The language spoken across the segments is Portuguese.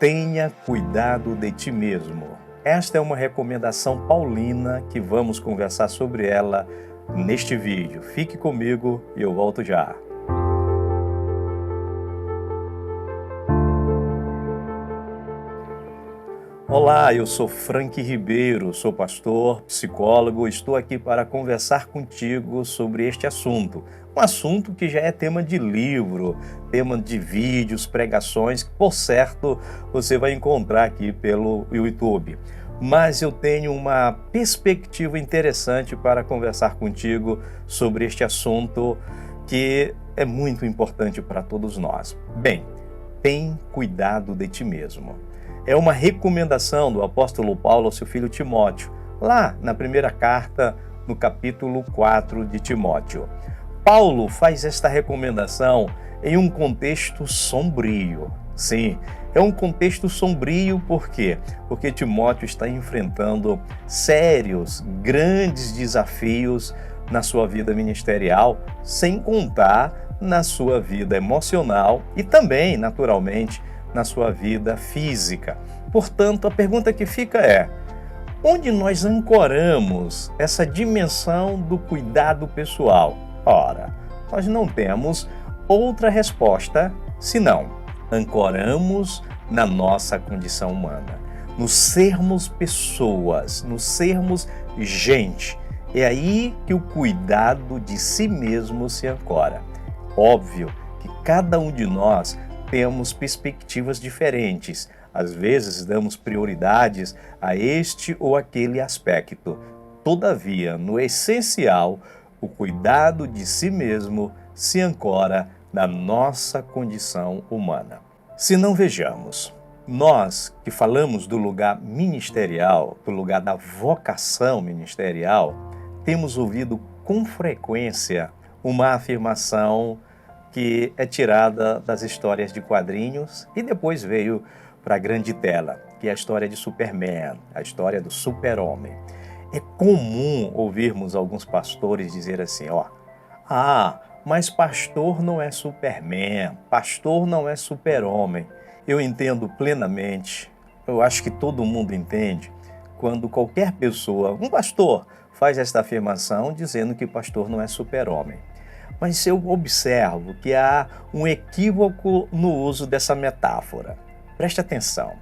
Tenha cuidado de ti mesmo. Esta é uma recomendação paulina que vamos conversar sobre ela neste vídeo. Fique comigo e eu volto já. Olá, eu sou Frank Ribeiro, sou pastor, psicólogo, estou aqui para conversar contigo sobre este assunto. Um assunto que já é tema de livro, tema de vídeos, pregações, que por certo você vai encontrar aqui pelo YouTube. Mas eu tenho uma perspectiva interessante para conversar contigo sobre este assunto que é muito importante para todos nós. Bem, tem cuidado de ti mesmo. É uma recomendação do apóstolo Paulo ao seu filho Timóteo, lá na primeira carta, no capítulo 4 de Timóteo. Paulo faz esta recomendação em um contexto sombrio. Sim, é um contexto sombrio por quê? Porque Timóteo está enfrentando sérios, grandes desafios na sua vida ministerial, sem contar na sua vida emocional e também, naturalmente, na sua vida física. Portanto, a pergunta que fica é: onde nós ancoramos essa dimensão do cuidado pessoal? Ora, nós não temos outra resposta senão ancoramos na nossa condição humana, nos sermos pessoas, nos sermos gente. É aí que o cuidado de si mesmo se ancora. Óbvio que cada um de nós temos perspectivas diferentes. Às vezes damos prioridades a este ou aquele aspecto. Todavia, no essencial, o cuidado de si mesmo se ancora na nossa condição humana. Se não vejamos, nós que falamos do lugar ministerial, do lugar da vocação ministerial, temos ouvido com frequência uma afirmação que é tirada das histórias de quadrinhos e depois veio para a grande tela, que é a história de Superman, a história do super-homem. É comum ouvirmos alguns pastores dizer assim, mas pastor não é Superman, pastor não é super-homem. Eu entendo plenamente, eu acho que todo mundo entende, quando qualquer pessoa, um pastor, faz esta afirmação dizendo que pastor não é super-homem. Mas eu observo que há um equívoco no uso dessa metáfora. Preste atenção.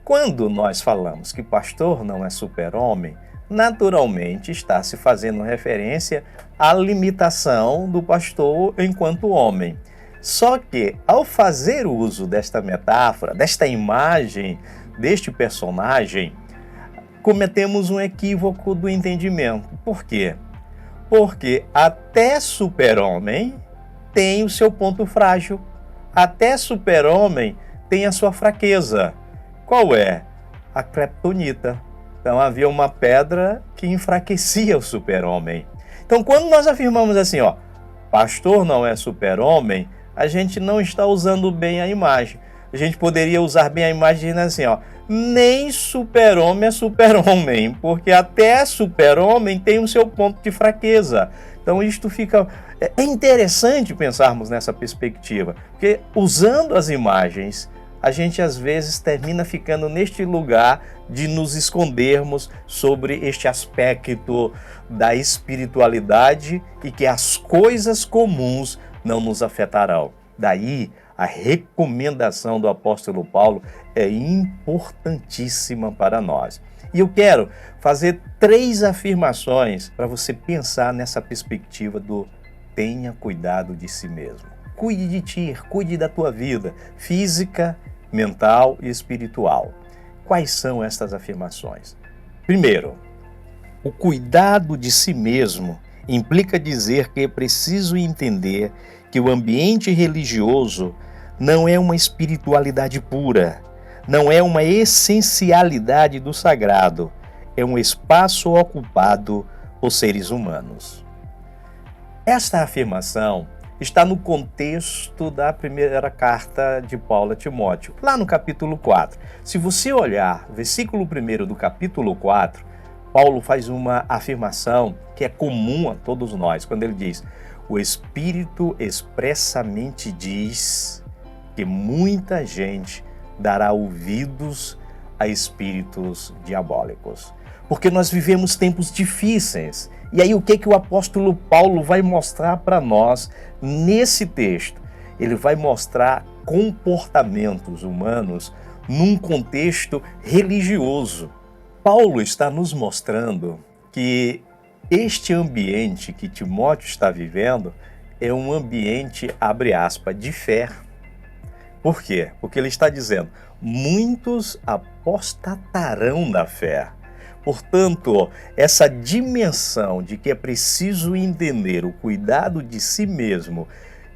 Quando nós falamos que pastor não é super-homem, naturalmente está se fazendo referência à limitação do pastor enquanto homem. Só que, ao fazer uso desta metáfora, desta imagem, deste personagem, cometemos um equívoco do entendimento. Por quê? Porque até super-homem tem o seu ponto frágil. Até super-homem tem a sua fraqueza. Qual é? A criptonita. Então havia uma pedra que enfraquecia o super-homem. Então quando nós afirmamos assim, pastor não é super-homem, a gente não está usando bem a imagem. A gente poderia usar bem a imagem dizendo assim, nem super-homem é super-homem, porque até super-homem tem o seu ponto de fraqueza. Então isto fica... É interessante pensarmos nessa perspectiva, porque usando as imagens, a gente às vezes termina ficando neste lugar de nos escondermos sobre este aspecto da espiritualidade e que as coisas comuns não nos afetarão. Daí, a recomendação do apóstolo Paulo é importantíssima para nós. E eu quero fazer 3 afirmações para você pensar nessa perspectiva do tenha cuidado de si mesmo. Cuide de ti, cuide da tua vida física, mental e espiritual. Quais são estas afirmações? Primeiro, o cuidado de si mesmo implica dizer que é preciso entender que o ambiente religioso não é uma espiritualidade pura, não é uma essencialidade do sagrado, é um espaço ocupado por seres humanos. Esta afirmação está no contexto da primeira carta de Paulo a Timóteo, lá no capítulo 4. Se você olhar o versículo 1 do capítulo 4, Paulo faz uma afirmação que é comum a todos nós, quando ele diz: o Espírito expressamente diz que muita gente dará ouvidos a espíritos diabólicos. Porque nós vivemos tempos difíceis. E aí o que o apóstolo Paulo vai mostrar para nós nesse texto? Ele vai mostrar comportamentos humanos num contexto religioso. Paulo está nos mostrando que este ambiente que Timóteo está vivendo é um ambiente, abre aspas, de fé. Por quê? Porque ele está dizendo, muitos apostatarão da fé. Portanto, essa dimensão de que é preciso entender o cuidado de si mesmo,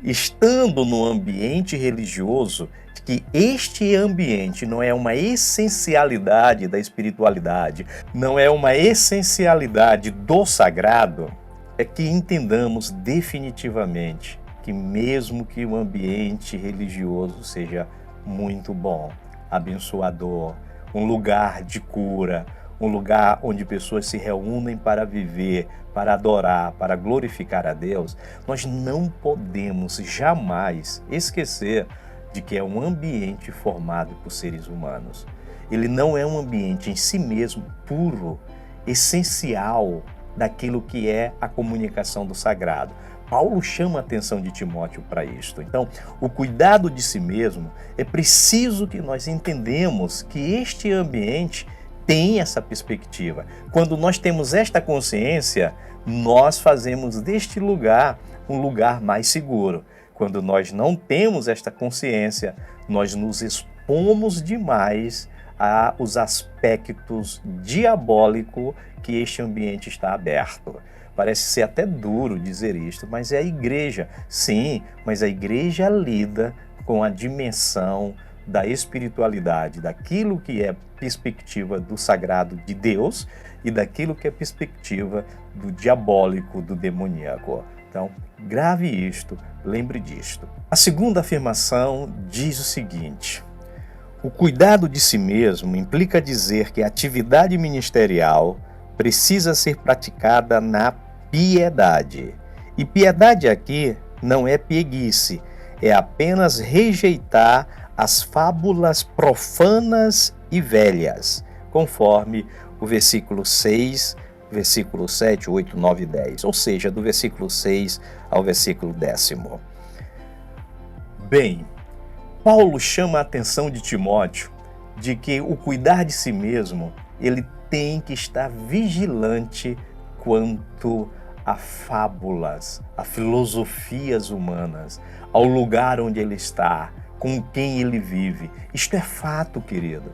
estando no ambiente religioso, que este ambiente não é uma essencialidade da espiritualidade, não é uma essencialidade do sagrado, é que entendamos definitivamente que mesmo que o ambiente religioso seja muito bom, abençoador, um lugar de cura, um lugar onde pessoas se reúnem para viver, para adorar, para glorificar a Deus, nós não podemos jamais esquecer de que é um ambiente formado por seres humanos. Ele não é um ambiente em si mesmo puro, essencial daquilo que é a comunicação do sagrado. Paulo chama a atenção de Timóteo para isto. Então, o cuidado de si mesmo, é preciso que nós entendamos que este ambiente tem essa perspectiva. Quando nós temos esta consciência, nós fazemos deste lugar um lugar mais seguro. Quando nós não temos esta consciência, nós nos expomos demais aos aspectos diabólicos que este ambiente está aberto. Parece ser até duro dizer isto, mas é a igreja. Sim, mas a igreja lida com a dimensão da espiritualidade, daquilo que é perspectiva do sagrado de Deus e daquilo que é perspectiva do diabólico, do demoníaco. Então, grave isto, lembre disto. A segunda afirmação diz o seguinte: o cuidado de si mesmo implica dizer que a atividade ministerial precisa ser praticada na piedade. E piedade aqui não é pieguice, é apenas rejeitar as fábulas profanas e velhas, conforme o versículo 6, versículo 7, 8, 9 e 10, ou seja, do versículo 6 ao versículo 10. Bem, Paulo chama a atenção de Timóteo de que o cuidar de si mesmo, ele tem que estar vigilante quanto a fábulas, a filosofias humanas, ao lugar onde ele está, com quem ele vive. Isto é fato, querido.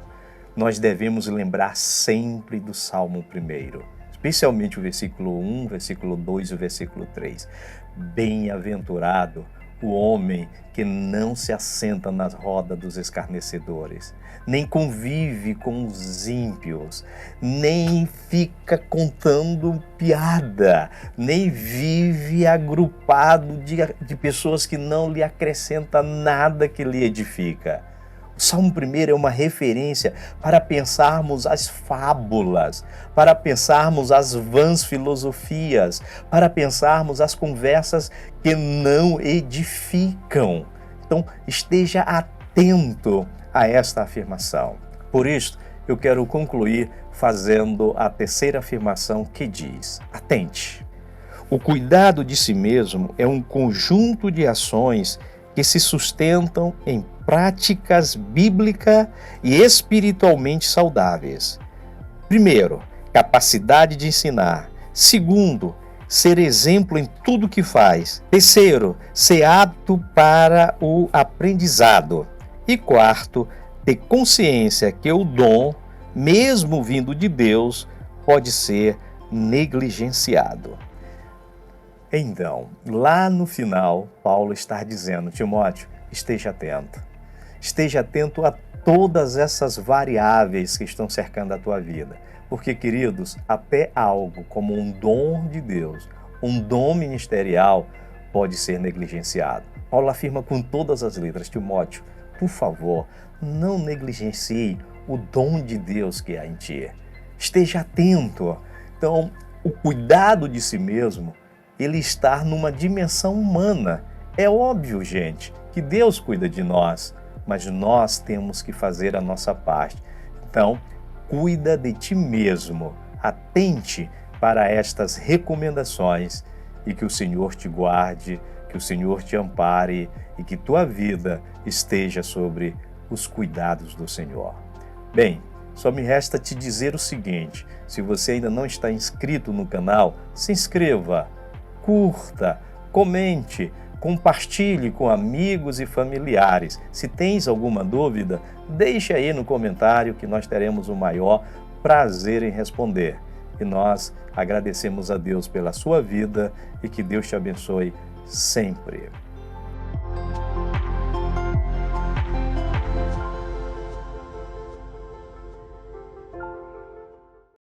Nós devemos lembrar sempre do Salmo 1, especialmente o versículo 1, versículo 2 e o versículo 3. Bem-aventurado o homem que não se assenta na roda dos escarnecedores, nem convive com os ímpios, nem fica contando piada, nem vive agrupado de pessoas que não lhe acrescentam nada que lhe edifica. O Salmo 1 é uma referência para pensarmos as fábulas, para pensarmos as vãs filosofias, para pensarmos as conversas que não edificam. Então, esteja atento a esta afirmação. Por isso, eu quero concluir fazendo a terceira afirmação que diz: atente. O cuidado de si mesmo é um conjunto de ações que se sustentam em práticas bíblicas e espiritualmente saudáveis. Primeiro, capacidade de ensinar. Segundo, ser exemplo em tudo que faz. Terceiro, ser apto para o aprendizado. E quarto, ter consciência que o dom, mesmo vindo de Deus, pode ser negligenciado. Então, lá no final, Paulo está dizendo: Timóteo, esteja atento. Esteja atento a todas essas variáveis que estão cercando a tua vida. Porque, queridos, até algo como um dom de Deus, um dom ministerial, pode ser negligenciado. Paulo afirma com todas as letras: Timóteo, por favor, não negligencie o dom de Deus que há em ti. Esteja atento. Então, o cuidado de si mesmo, ele está numa dimensão humana. É óbvio, gente, que Deus cuida de nós, mas nós temos que fazer a nossa parte. Então, cuida de ti mesmo, atente para estas recomendações e que o Senhor te guarde, que o Senhor te ampare e que tua vida esteja sobre os cuidados do Senhor. Bem, só me resta te dizer o seguinte: se você ainda não está inscrito no canal, se inscreva, curta, comente, compartilhe com amigos e familiares. Se tens alguma dúvida, deixe aí no comentário que nós teremos o maior prazer em responder. E nós agradecemos a Deus pela sua vida e que Deus te abençoe sempre.